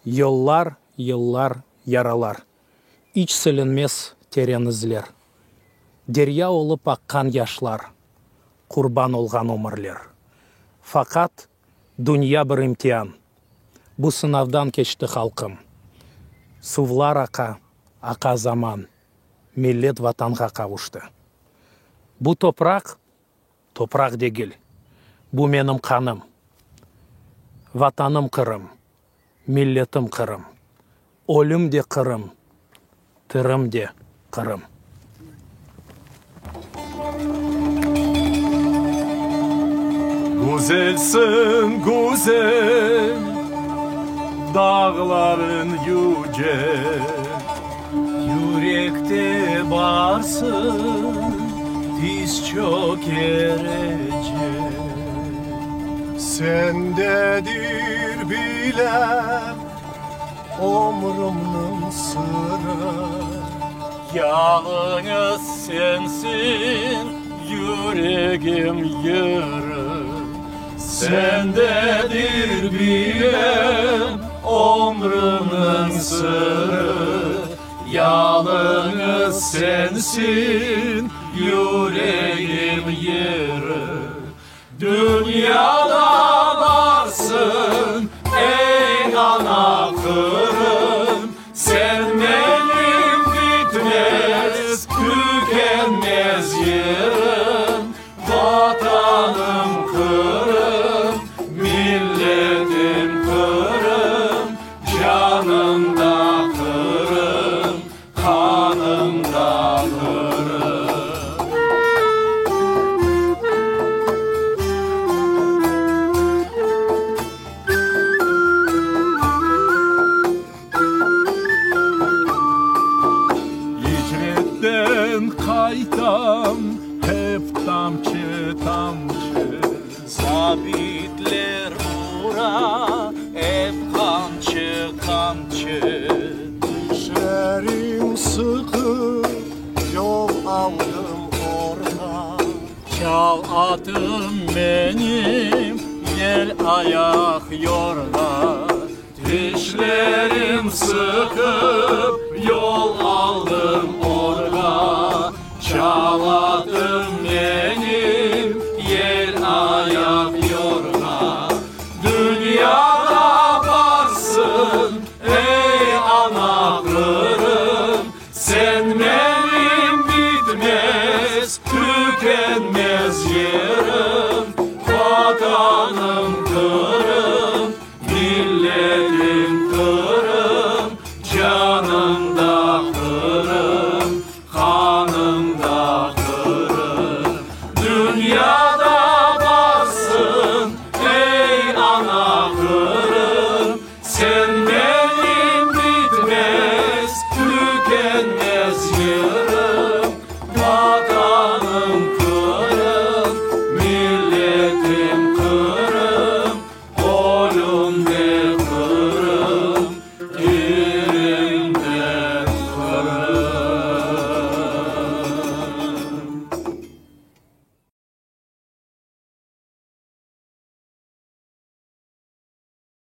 Yıllar, yıllar yaralar, iç silinmez tereň izler. Derya olup akkan yaşlar, kurban olgan ömürler. Fakat dünya bir imtihan. Bu sınavdan geçti halkım. Suvlar aka zaman, millet vatanға kavuştu. Bu toprak değil. Bu benim kanım. Vatanım Kırım, milletim Kırım. Ölüm de Kırım, tırım de Kırım. Güzelsin güzel, dağların yüce, yürekte varsın, diz çökerece. Sendedir bilem, ömrümün sırrı. Yalnız sensin, yüreğim yürü. Sendedir bilem, ömrümün sırrı. Yalnız sensin, yüreğim yürü. Dünyada varsın ey ana Kırım, sen benim bitmez, tükenmez yerim. Vatanım Kırım, milletim Kırım, canım da Kırım, kanım da Kırım. Kaytam hep tamçı tamçı, sabitler ura hep kamçı kamçı. Düşlerim sıkı yol aldım orada, çal atım benim yel ayak yorda. Dişlerim sıkıp yol aldım orada, çaladım benim yel ayak yorga. Dünyada varsın